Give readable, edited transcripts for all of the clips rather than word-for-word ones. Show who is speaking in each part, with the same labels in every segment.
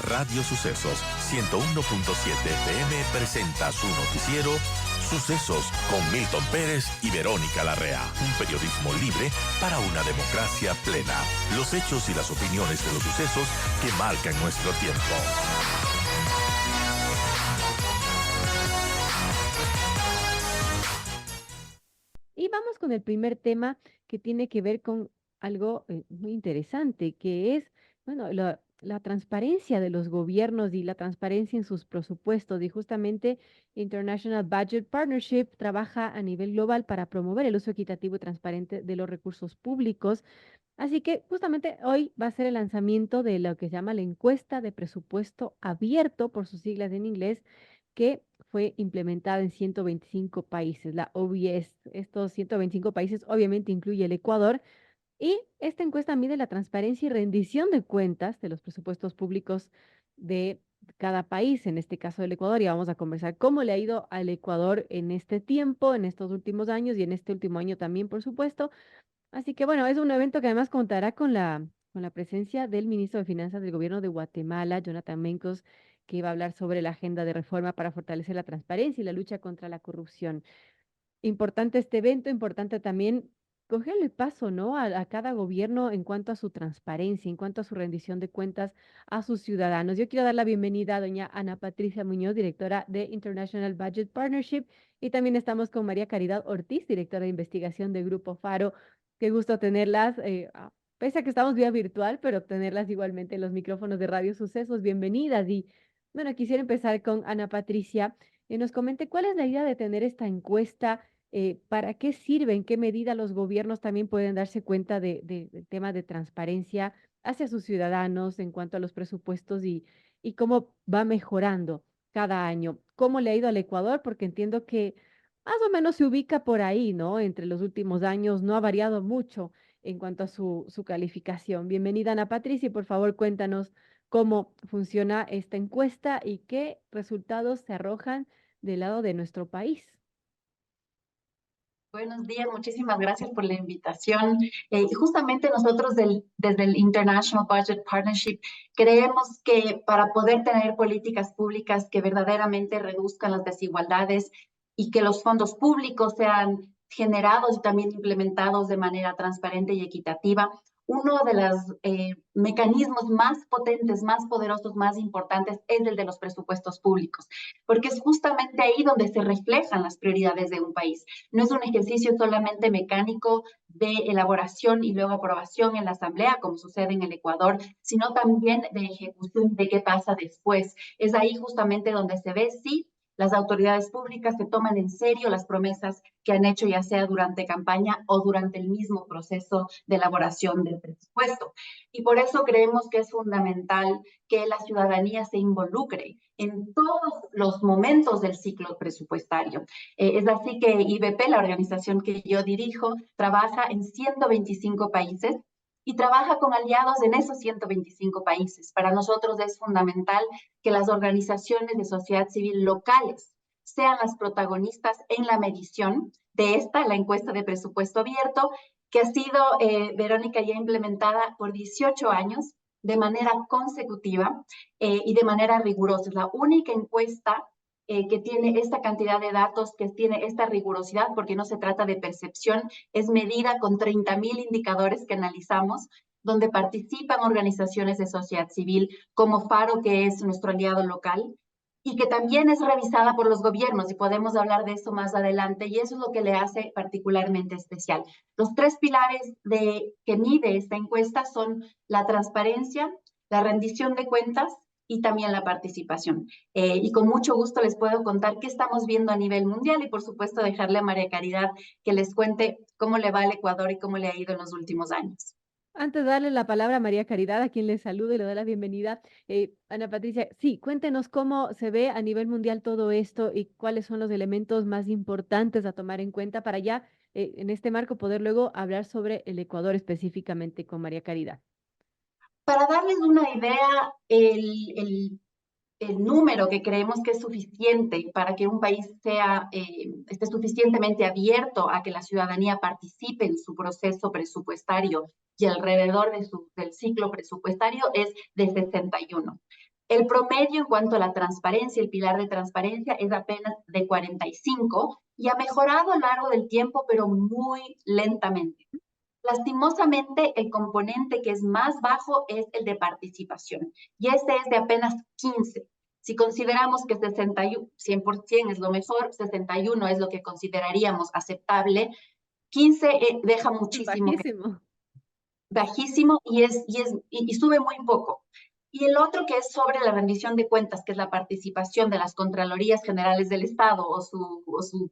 Speaker 1: Radio Sucesos 101.7 FM presenta su noticiero Sucesos con Milton Pérez y Verónica Larrea. Un periodismo libre para una democracia plena. Los hechos y las opiniones de los sucesos que marcan nuestro tiempo.
Speaker 2: Y vamos con el primer tema que tiene que ver con algo muy interesante, que es, bueno, la transparencia de los gobiernos y la transparencia en sus presupuestos. Y justamente International Budget Partnership trabaja a nivel global para promover el uso equitativo y transparente de los recursos públicos. Así que justamente hoy va a ser el lanzamiento de lo que se llama la encuesta de presupuesto abierto, por sus siglas en inglés, que fue implementada en 125 países, la OBS. Estos 125 países obviamente incluye el Ecuador, y esta encuesta mide la transparencia y rendición de cuentas de los presupuestos públicos de cada país, en este caso del Ecuador, y vamos a conversar cómo le ha ido al Ecuador en este tiempo, en estos últimos años y en este último año también, por supuesto. Así que bueno, es un evento que además contará con la presencia del ministro de Finanzas del gobierno de Guatemala, Jonathan Mencos, que va a hablar sobre la agenda de reforma para fortalecer la transparencia y la lucha contra la corrupción. Importante este evento, importante también cogerle paso, ¿no? A cada gobierno en cuanto a su transparencia, en cuanto a su rendición de cuentas a sus ciudadanos. Yo quiero dar la bienvenida a doña Ana Patricia Muñoz, directora de International Budget Partnership, y también estamos con María Caridad Ortiz, directora de investigación de Grupo Faro. Qué gusto tenerlas, pese a que estamos vía virtual, pero tenerlas igualmente en los micrófonos de Radio Sucesos. Bienvenidas. Y bueno, quisiera empezar con Ana Patricia, nos comente cuál es la idea de tener esta encuesta, para qué sirve, en qué medida los gobiernos también pueden darse cuenta del tema de transparencia hacia sus ciudadanos en cuanto a los presupuestos, y cómo va mejorando cada año. ¿Cómo le ha ido al Ecuador? Porque entiendo que más o menos se ubica por ahí, ¿no? Entre los últimos años no ha variado mucho en cuanto a su calificación. Bienvenida, Ana Patricia, y por favor cuéntanos cómo funciona esta encuesta y qué resultados se arrojan del lado de nuestro país.
Speaker 3: Buenos días, muchísimas gracias por la invitación. Y justamente nosotros desde el International Budget Partnership creemos que para poder tener políticas públicas que verdaderamente reduzcan las desigualdades y que los fondos públicos sean generados y también implementados de manera transparente y equitativa, uno de los mecanismos más potentes, más poderosos, más importantes es el de los presupuestos públicos, porque es justamente ahí donde se reflejan las prioridades de un país. No es un ejercicio solamente mecánico de elaboración y luego aprobación en la Asamblea, como sucede en el Ecuador, sino también de ejecución de qué pasa después. Es ahí justamente donde se ve si las autoridades públicas se toman en serio las promesas que han hecho, ya sea durante campaña o durante el mismo proceso de elaboración del presupuesto. Y por eso creemos que es fundamental que la ciudadanía se involucre en todos los momentos del ciclo presupuestario. Es así que IBP, la organización que yo dirijo, trabaja en 125 países y trabaja con aliados en esos 125 países. Para nosotros es fundamental que las organizaciones de sociedad civil locales sean las protagonistas en la medición de la encuesta de presupuesto abierto, que ha sido, Verónica, ya implementada por 18 años de manera consecutiva y de manera rigurosa. Es la única encuesta que tiene esta cantidad de datos, que tiene esta rigurosidad, porque no se trata de percepción, es medida con 30.000 indicadores que analizamos, donde participan organizaciones de sociedad civil como Faro, que es nuestro aliado local, y que también es revisada por los gobiernos, y podemos hablar de eso más adelante, y eso es lo que le hace particularmente especial. Los tres pilares que mide esta encuesta son la transparencia, la rendición de cuentas y también la participación. Y con mucho gusto les puedo contar qué estamos viendo a nivel mundial y por supuesto dejarle a María Caridad que les cuente cómo le va al Ecuador y cómo le ha ido en los últimos años.
Speaker 2: Antes de darle la palabra a María Caridad, a quien le saluda y le da la bienvenida, Ana Patricia, sí, cuéntenos cómo se ve a nivel mundial todo esto y cuáles son los elementos más importantes a tomar en cuenta para ya, en este marco, poder luego hablar sobre el Ecuador específicamente con María Caridad.
Speaker 3: Para darles una idea, el número que creemos que es suficiente para que un país esté suficientemente abierto a que la ciudadanía participe en su proceso presupuestario y alrededor del ciclo presupuestario es de 61. El promedio en cuanto a la transparencia, el pilar de transparencia, es apenas de 45 y ha mejorado a lo largo del tiempo, pero muy lentamente. Lastimosamente, el componente que es más bajo es el de participación, y este es de apenas 15. Si consideramos que 61, 100% es lo mejor, 61 es lo que consideraríamos aceptable, 15 deja
Speaker 2: Es
Speaker 3: muchísimo,
Speaker 2: bajísimo.
Speaker 3: bajísimo y sube muy poco. Y el otro que es sobre la rendición de cuentas, que es la participación de las Contralorías Generales del Estado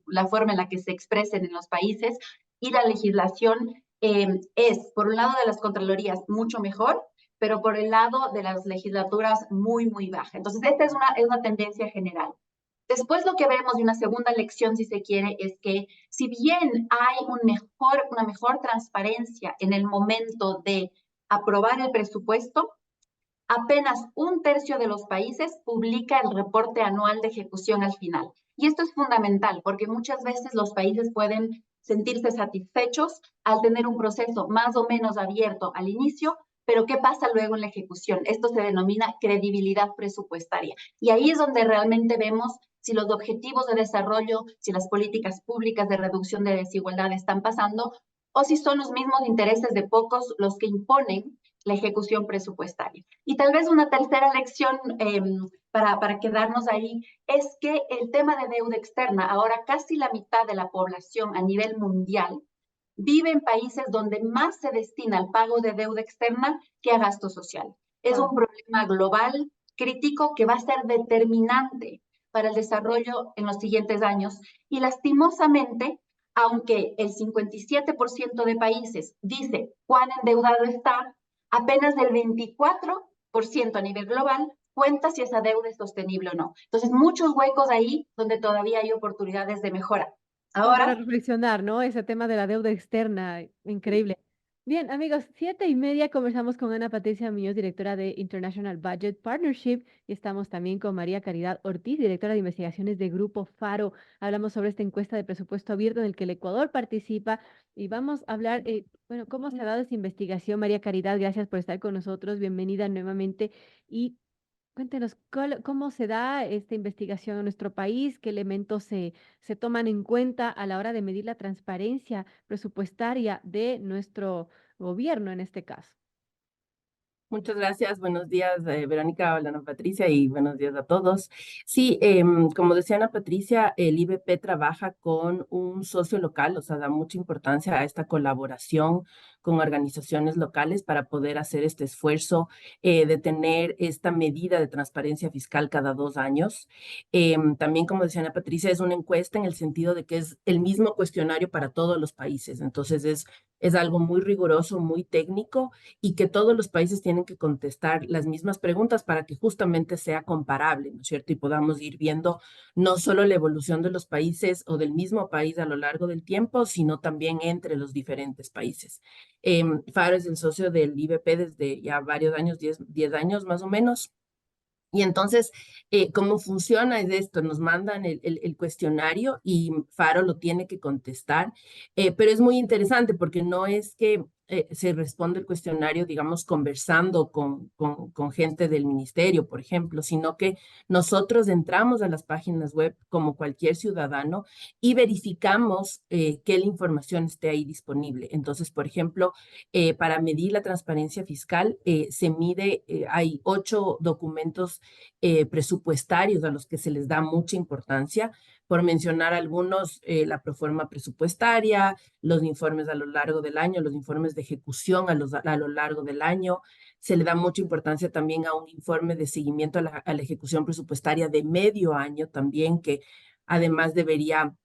Speaker 3: la forma en la que se expresen en los países y la legislación es, por un lado de las Contralorías, mucho mejor, pero por el lado de las legislaturas muy, muy baja. Entonces, esta es una tendencia general. Después lo que vemos de una segunda lección, si se quiere, es que si bien hay una mejor transparencia en el momento de aprobar el presupuesto, apenas un tercio de los países publica el reporte anual de ejecución al final. Y esto es fundamental porque muchas veces los países pueden sentirse satisfechos al tener un proceso más o menos abierto al inicio, pero ¿qué pasa luego en la ejecución? Esto se denomina credibilidad presupuestaria. Y ahí es donde realmente vemos si los objetivos de desarrollo, si las políticas públicas de reducción de desigualdad están pasando o si son los mismos intereses de pocos los que imponen la ejecución presupuestaria. Y tal vez una tercera lección para quedarnos ahí es que el tema de deuda externa, ahora casi la mitad de la población a nivel mundial vive en países donde más se destina al pago de deuda externa que a gasto social. Es un problema global crítico que va a ser determinante para el desarrollo en los siguientes años y lastimosamente, aunque el 57% de países dice cuán endeudado está, apenas del 24% a nivel global cuenta si esa deuda es sostenible o no. Entonces, muchos huecos ahí donde todavía hay oportunidades de mejora.
Speaker 2: Como para
Speaker 3: Ahora,
Speaker 2: reflexionar, ¿no? Ese tema de la deuda externa, increíble. Bien, amigos, 7:30 conversamos con Ana Patricia Muñoz, directora de International Budget Partnership, y estamos también con María Caridad Ortiz, directora de investigaciones de Grupo Faro. Hablamos sobre esta encuesta de presupuesto abierto en el que el Ecuador participa y vamos a hablar, bueno, cómo se ha dado esa investigación. María Caridad, gracias por estar con nosotros, bienvenida nuevamente y cuéntenos cómo se da esta investigación en nuestro país, qué elementos se toman en cuenta a la hora de medir la transparencia presupuestaria de nuestro gobierno en este caso.
Speaker 4: Muchas gracias. Buenos días, Verónica, hola Ana Patricia y buenos días a todos. Sí, como decía Ana Patricia, el IBP trabaja con un socio local, o sea, da mucha importancia a esta colaboración con organizaciones locales para poder hacer este esfuerzo de tener esta medida de transparencia fiscal cada 2 años. También, como decía Ana Patricia, es una encuesta en el sentido de que es el mismo cuestionario para todos los países. Entonces, es algo muy riguroso, muy técnico y que todos los países tienen que contestar las mismas preguntas para que justamente sea comparable, ¿no es cierto? Y podamos ir viendo no solo la evolución de los países o del mismo país a lo largo del tiempo, sino también entre los diferentes países. Faro es el socio del IBP desde ya varios años, 10 años más o menos. Y entonces, ¿cómo funciona? Es esto, nos mandan el cuestionario y Faro lo tiene que contestar, pero es muy interesante porque no es que se responde el cuestionario, digamos, conversando con gente del ministerio, por ejemplo, sino que nosotros entramos a las páginas web como cualquier ciudadano y verificamos que la información esté ahí disponible. Entonces, por ejemplo, para medir la transparencia fiscal, se mide, hay 8 documentos presupuestarios a los que se les da mucha importancia. Por mencionar algunos, la proforma presupuestaria, los informes a lo largo del año, los informes de ejecución a lo largo del año. Se le da mucha importancia también a un informe de seguimiento a la ejecución presupuestaria de medio año también, que además debería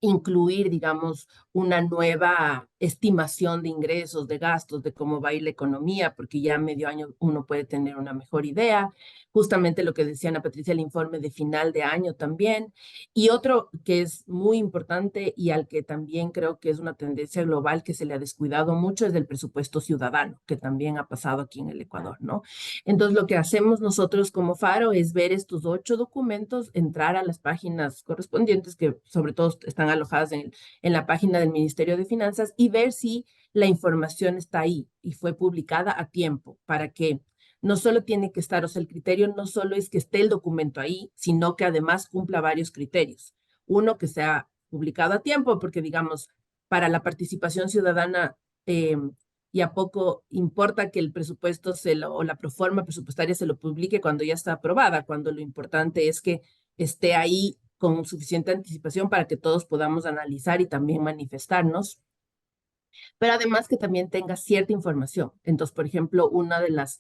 Speaker 4: incluir, digamos, una nueva estimación de ingresos, de gastos, de cómo va a ir la economía, porque ya a medio año uno puede tener una mejor idea. Justamente lo que decía Ana Patricia, el informe de final de año también. Y otro que es muy importante y al que también creo que es una tendencia global que se le ha descuidado mucho es el presupuesto ciudadano, que también ha pasado aquí en el Ecuador, ¿no? Entonces, lo que hacemos nosotros como Faro es ver estos 8 documentos, entrar a las páginas correspondientes, que sobre todo están alojadas en la página del Ministerio de Finanzas, y ver si la información está ahí y fue publicada a tiempo para que no solo tiene que estar, o sea, el criterio no solo es que esté el documento ahí, sino que además cumpla varios criterios. Uno, que sea publicado a tiempo, porque digamos, para la participación ciudadana, y a poco importa que el presupuesto o la proforma presupuestaria se lo publique cuando ya está aprobada, cuando lo importante es que esté ahí con suficiente anticipación para que todos podamos analizar y también manifestarnos, pero además que también tenga cierta información. Entonces, por ejemplo, una de las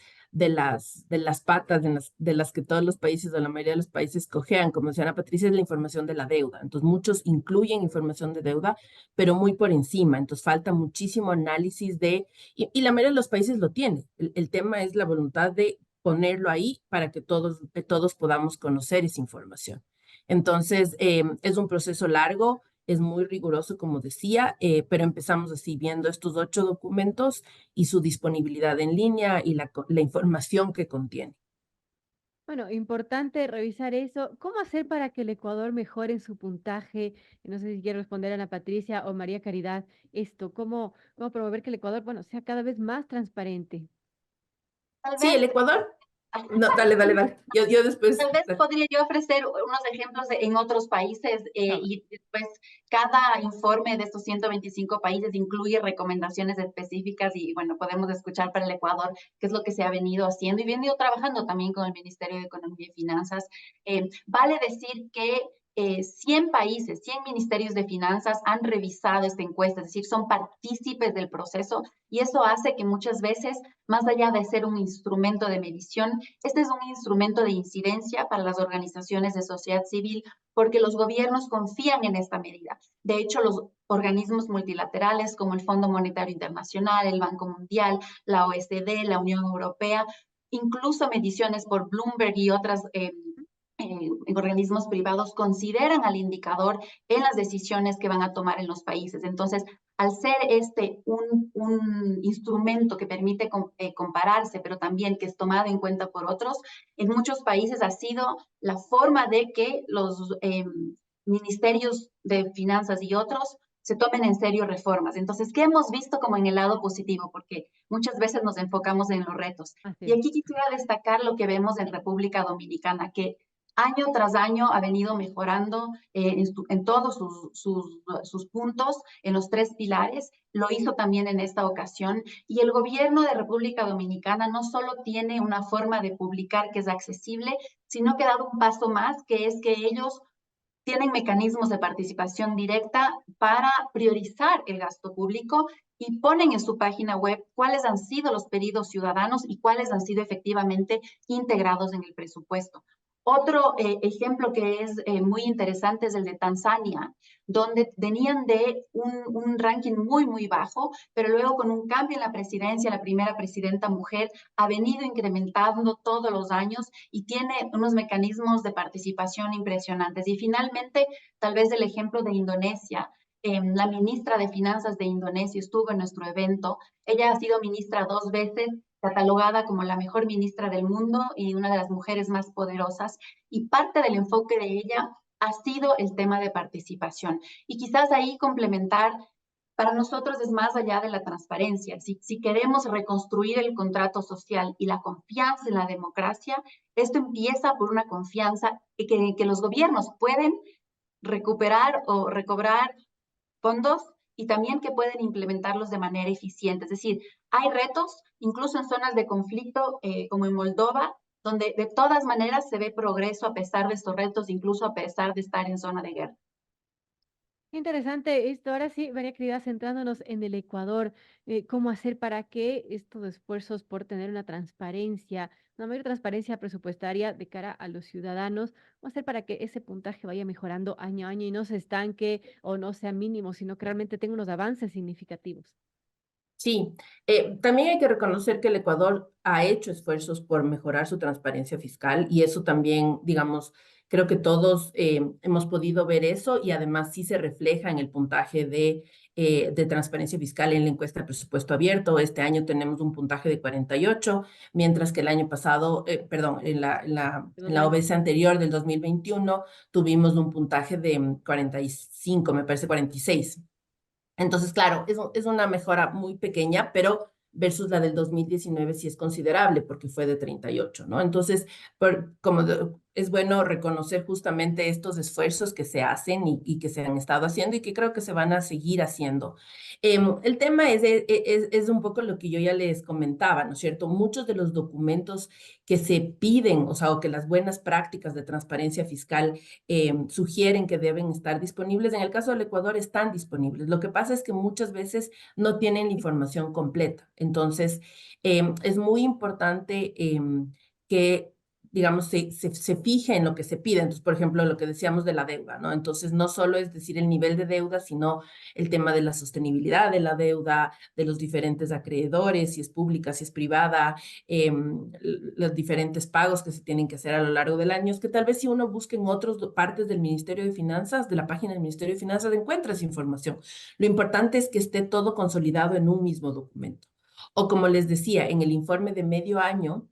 Speaker 4: patas de las que todos los países o la mayoría de los países cojean, como decía Ana Patricia, es la información de la deuda. Entonces, muchos incluyen información de deuda, pero muy por encima. Entonces, falta muchísimo análisis y la mayoría de los países lo tiene. El tema es la voluntad de ponerlo ahí para que todos podamos conocer esa información. Entonces, es un proceso largo, es muy riguroso, como decía, pero empezamos así viendo estos 8 documentos y su disponibilidad en línea y la información que contiene.
Speaker 2: Bueno, importante revisar eso. ¿Cómo hacer para que el Ecuador mejore en su puntaje? No sé si quiere responder Ana Patricia o María Caridad esto. ¿Cómo promover que el Ecuador, bueno, sea cada vez más transparente?
Speaker 3: Tal
Speaker 4: Sí,
Speaker 3: vez
Speaker 4: el Ecuador. No, dale, dale, dale. Yo después.
Speaker 3: Tal vez podría yo ofrecer unos ejemplos en otros países
Speaker 2: Favor.
Speaker 3: y después cada informe de estos 125 países incluye recomendaciones específicas y bueno, podemos escuchar para el Ecuador qué es lo que se ha venido haciendo y venido trabajando también con el Ministerio de Economía y Finanzas. Vale decir que 100 países, 100 ministerios de finanzas han revisado esta encuesta, es decir, son partícipes del proceso y eso hace que muchas veces, más allá de ser un instrumento de medición, este es un instrumento de incidencia para las organizaciones de sociedad civil porque los gobiernos confían en esta medida. De hecho, los organismos multilaterales como el Fondo Monetario Internacional, el Banco Mundial, la OECD, la Unión Europea, incluso mediciones por Bloomberg y otras organismos privados consideran al indicador en las decisiones que van a tomar en los países. Entonces, al ser este un instrumento que permite compararse, pero también que es tomado en cuenta por otros, en muchos países ha sido la forma de que los ministerios de finanzas y otros se tomen en serio reformas. Entonces, ¿qué hemos visto como en el lado positivo? Porque muchas veces nos enfocamos en los retos.
Speaker 2: Así
Speaker 3: Y
Speaker 2: es.
Speaker 3: aquí quisiera destacar lo que vemos en República Dominicana, que año tras año ha venido mejorando en todos sus puntos, en los 3 pilares. Lo hizo también en esta ocasión. Y el gobierno de República Dominicana no solo tiene una forma de publicar que es accesible, sino que ha dado un paso más, que es que ellos tienen mecanismos de participación directa para priorizar el gasto público y ponen en su página web cuáles han sido los pedidos ciudadanos y cuáles han sido efectivamente integrados en el presupuesto. Otro ejemplo que es muy interesante es el de Tanzania, donde venían de un ranking muy, muy bajo, pero luego con un cambio en la presidencia, la primera presidenta mujer ha venido incrementando todos los años y tiene unos mecanismos de participación impresionantes. Y finalmente, tal vez el ejemplo de Indonesia. La ministra de Finanzas de Indonesia estuvo en nuestro evento. Ella ha sido ministra 2 veces, catalogada como la mejor ministra del mundo y una de las mujeres más poderosas. Y parte del enfoque de ella ha sido el tema de participación. Y quizás ahí complementar, para nosotros es más allá de la transparencia. Si queremos reconstruir el contrato social y la confianza en la democracia, esto empieza por una confianza que los gobiernos pueden recuperar o recobrar fondos y también que pueden implementarlos de manera eficiente. Es decir, hay retos, incluso en zonas de conflicto como en Moldova, donde de todas maneras se ve progreso a pesar de estos retos, incluso a pesar de estar en zona de guerra.
Speaker 2: Qué interesante esto. Ahora sí, María Querida, centrándonos en el Ecuador, ¿cómo hacer para que estos esfuerzos por tener una mayor transparencia presupuestaria de cara a los ciudadanos, cómo hacer para que ese puntaje vaya mejorando año a año y no se estanque o no sea mínimo, sino que realmente tenga unos avances significativos?
Speaker 4: Sí, también hay que reconocer que el Ecuador ha hecho esfuerzos por mejorar su transparencia fiscal y eso también, digamos, creo que todos hemos podido ver eso y además sí se refleja en el puntaje de transparencia fiscal en la encuesta de presupuesto abierto. Este año tenemos un puntaje de 48, mientras que el año pasado, perdón, en la
Speaker 2: Dos
Speaker 4: OBS anterior del 2021 tuvimos un puntaje de 45, me parece 46. Entonces, claro, es una mejora muy pequeña, pero versus la del 2019 sí es considerable porque fue de 38, ¿no? Entonces, es bueno reconocer justamente estos esfuerzos que se hacen y que se han estado haciendo y que creo que se van a seguir haciendo. El tema es un poco lo que yo ya les comentaba, ¿no es cierto? Muchos de los documentos que se piden, o sea, o que las buenas prácticas de transparencia fiscal sugieren que deben estar disponibles, en el caso del Ecuador están disponibles. Lo que pasa es que muchas veces no tienen la información completa. Entonces, es muy importante que digamos, se fije en lo que se pide. Entonces, por ejemplo, lo que decíamos de la deuda, ¿no? Entonces, no solo es decir el nivel de deuda, sino el tema de la sostenibilidad de la deuda, de los diferentes acreedores, si es pública, si es privada, los diferentes pagos que se tienen que hacer a lo largo del año. Es que tal vez si uno busca en otras partes del Ministerio de Finanzas, de la página del Ministerio de Finanzas, encuentra esa información. Lo importante es que esté todo consolidado en un mismo documento. O como les decía, en el informe de medio año,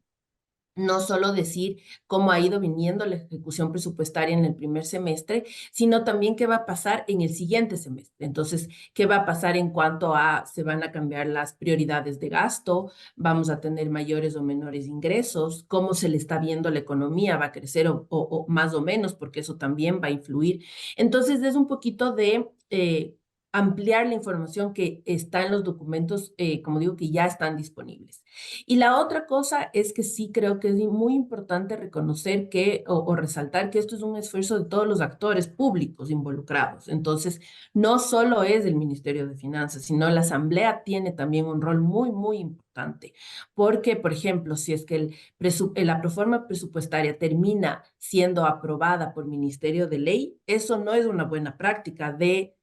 Speaker 4: no solo decir cómo ha ido viniendo la ejecución presupuestaria en el primer semestre, sino también qué va a pasar en el siguiente semestre. Entonces, qué va a pasar en cuanto a se van a cambiar las prioridades de gasto, vamos a tener mayores o menores ingresos, cómo se le está viendo la economía, va a crecer o más o menos, porque eso también va a influir. Entonces, es un poquito de ampliar la información que está en los documentos, como digo, que ya están disponibles. Y la otra cosa es que sí creo que es muy importante reconocer que, o resaltar que esto es un esfuerzo de todos los actores públicos involucrados. Entonces, no solo es el Ministerio de Finanzas, sino la Asamblea tiene también un rol muy, muy importante. Porque, por ejemplo, si es que la proforma presupuestaria termina siendo aprobada por Ministerio de Ley, eso no es una buena práctica de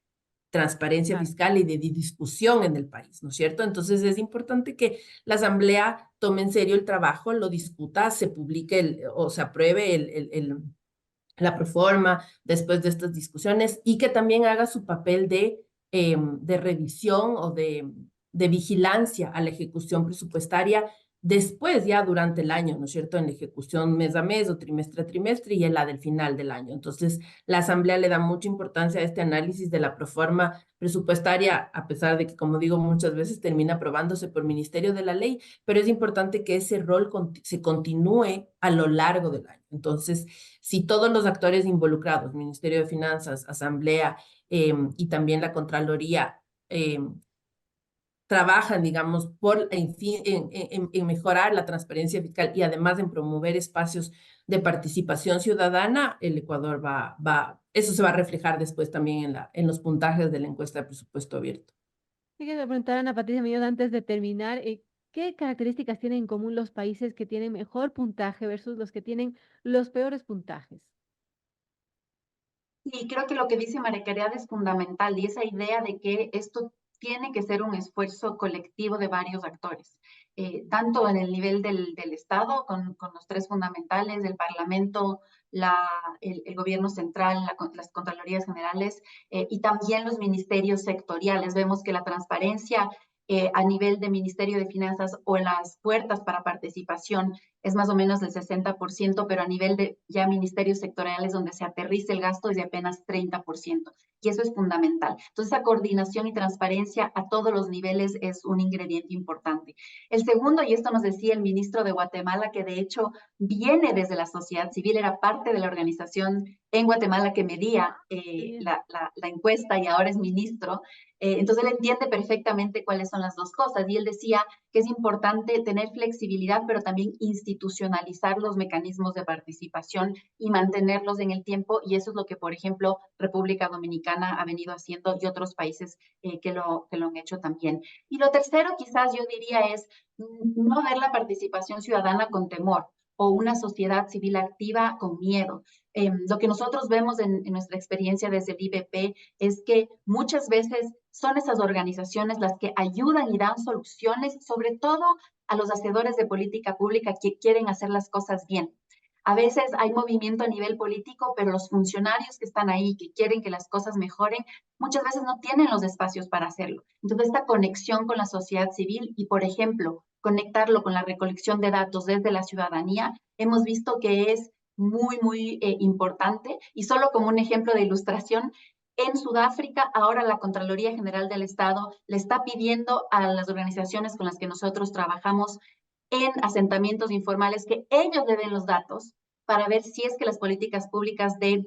Speaker 4: transparencia
Speaker 2: Claro.
Speaker 4: fiscal y de discusión en el país, ¿no es cierto? Entonces es importante que la Asamblea tome en serio el trabajo, lo discuta, se publique o se apruebe la proforma después de estas discusiones y que también haga su papel de revisión o de vigilancia a la ejecución presupuestaria después, ya durante el año, ¿no es cierto? En la ejecución mes a mes o trimestre a trimestre y en la del final del año. Entonces, la Asamblea le da mucha importancia a este análisis de la proforma presupuestaria, a pesar de que, como digo, muchas veces termina aprobándose por Ministerio de la Ley, pero es importante que ese rol se continúe a lo largo del año. Entonces, si todos los actores involucrados, Ministerio de Finanzas, Asamblea y también la Contraloría, trabajan, digamos, en mejorar la transparencia fiscal y además en promover espacios de participación ciudadana, el Ecuador eso se va a reflejar después también en los puntajes de la encuesta de presupuesto abierto.
Speaker 2: Quiero preguntar a Ana Patricia Millón antes de terminar, ¿qué características tienen en común los países que tienen mejor puntaje versus los que tienen los peores puntajes?
Speaker 3: Y creo que lo que dice María Caridad es fundamental y esa idea de que esto tiene que ser un esfuerzo colectivo de varios actores, tanto en el nivel del Estado, con los tres fundamentales, el Parlamento, el gobierno central, las Contralorías Generales y también los ministerios sectoriales. Vemos que la transparencia a nivel de Ministerio de Finanzas o las puertas para participación es más o menos del 60%, pero a nivel de ya ministerios sectoriales donde se aterriza el gasto es de apenas 30%. Y eso es fundamental. Entonces, esa coordinación y transparencia a todos los niveles es un ingrediente importante. El segundo, y esto nos decía el ministro de Guatemala, que de hecho viene desde la sociedad civil, era parte de la organización en Guatemala que medía la encuesta y ahora es ministro. Entonces, él entiende perfectamente cuáles son las dos cosas. Y él decía que es importante tener flexibilidad, pero también institucionalizar los mecanismos de participación y mantenerlos en el tiempo. Y eso es lo que, por ejemplo, República Dominicana ha venido haciendo y otros países que lo han hecho también. Y lo tercero, quizás yo diría, es no ver la participación ciudadana con temor o una sociedad civil activa con miedo. Lo que nosotros vemos en nuestra experiencia desde el IBP es que muchas veces son esas organizaciones las que ayudan y dan soluciones, sobre todo a los hacedores de política pública que quieren hacer las cosas bien. A veces hay movimiento a nivel político, pero los funcionarios que están ahí, que quieren que las cosas mejoren, muchas veces no tienen los espacios para hacerlo. Entonces, esta conexión con la sociedad civil y, por ejemplo, conectarlo con la recolección de datos desde la ciudadanía, hemos visto que es muy, muy importante. Y solo como un ejemplo de ilustración, En Sudáfrica, ahora la Contraloría General del Estado le está pidiendo a las organizaciones con las que nosotros trabajamos en asentamientos informales que ellos le den los datos para ver si es que las políticas públicas de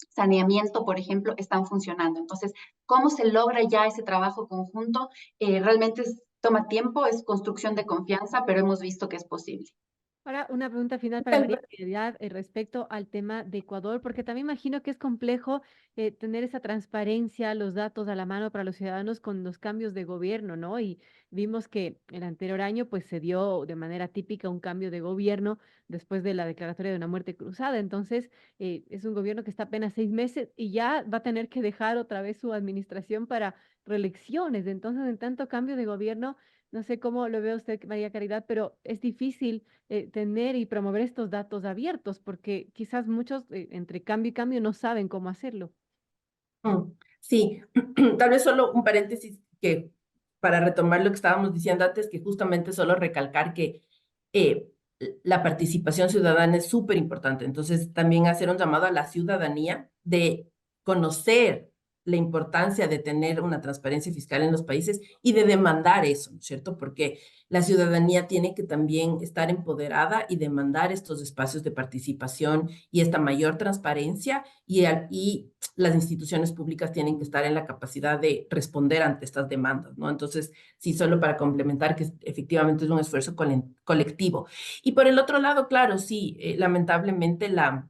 Speaker 3: saneamiento, por ejemplo, están funcionando. Entonces, ¿cómo se logra ya ese trabajo conjunto? Realmente toma tiempo, es construcción de confianza, pero hemos visto que es posible.
Speaker 2: Ahora, una pregunta final para María Caridad respecto al tema de Ecuador, porque también imagino que es complejo tener esa transparencia, los datos a la mano para los ciudadanos con los cambios de gobierno, ¿no? Y vimos que el anterior año pues se dio de manera típica un cambio de gobierno después de la declaratoria de una muerte cruzada. Entonces, es un gobierno que está apenas 6 meses y ya va a tener que dejar otra vez su administración para reelecciones. Entonces, en tanto cambio de gobierno, no sé cómo lo ve usted, María Caridad, pero es difícil tener y promover estos datos abiertos, porque quizás muchos entre cambio y cambio no saben cómo hacerlo.
Speaker 4: Sí, tal vez solo un paréntesis que para retomar lo que estábamos diciendo antes, que justamente solo recalcar que eh, la participación ciudadana es súper importante. Entonces, también hacer un llamado a la ciudadanía de conocer la importancia de tener una transparencia fiscal en los países y de demandar eso, ¿no es cierto? Porque la ciudadanía tiene que también estar empoderada y demandar estos espacios de participación y esta mayor transparencia y las instituciones públicas tienen que estar en la capacidad de responder ante estas demandas, ¿no? Entonces, sí, solo para complementar que efectivamente es un esfuerzo colectivo. Y por el otro lado, claro, sí, lamentablemente la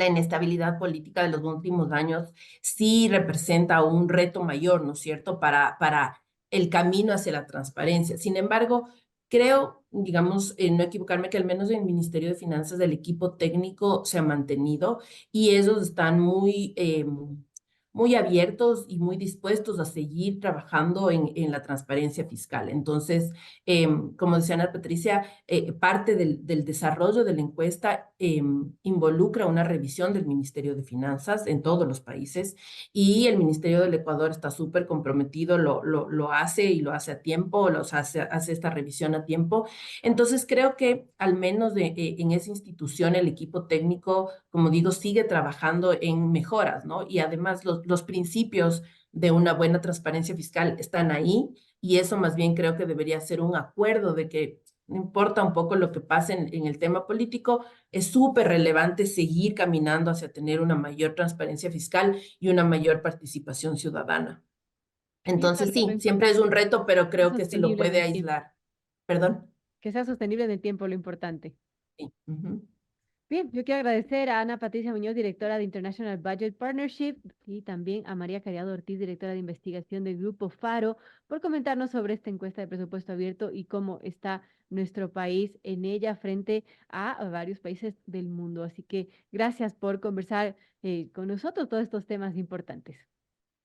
Speaker 4: inestabilidad política de los últimos años sí representa un reto mayor, ¿no es cierto?, para el camino hacia la transparencia. Sin embargo, creo, digamos, no equivocarme, que al menos en el Ministerio de Finanzas el equipo técnico se ha mantenido y ellos están muy abiertos y muy dispuestos a seguir trabajando en la transparencia fiscal. Entonces, como decía Ana Patricia, parte del desarrollo de la encuesta involucra una revisión del Ministerio de Finanzas en todos los países y el Ministerio del Ecuador está súper comprometido, lo hace y lo hace a tiempo, hace esta revisión a tiempo. Entonces creo que al menos en esa institución el equipo técnico, como digo, sigue trabajando en mejoras, ¿no? Y además los principios de una buena transparencia fiscal están ahí y eso más bien creo que debería ser un acuerdo de que no importa un poco lo que pase en el tema político, es súper relevante seguir caminando hacia tener una mayor transparencia fiscal y una mayor participación ciudadana.
Speaker 2: Sí,
Speaker 4: Entonces,
Speaker 2: lo
Speaker 4: sí, siempre es un reto, pero
Speaker 2: es
Speaker 4: creo que se lo
Speaker 2: sostenible en
Speaker 4: puede
Speaker 2: el tiempo,
Speaker 4: aislar. ¿Perdón?
Speaker 2: que sea sostenible en el tiempo, lo importante.
Speaker 4: Sí. Ujú.
Speaker 2: Bien, yo quiero agradecer a Ana Patricia Muñoz, directora de International Budget Partnership, y también a María Cariado Ortiz, directora de investigación del Grupo Faro, por comentarnos sobre esta encuesta de presupuesto abierto y cómo está nuestro país en ella frente a varios países del mundo. Así que gracias por conversar con nosotros todos estos temas importantes.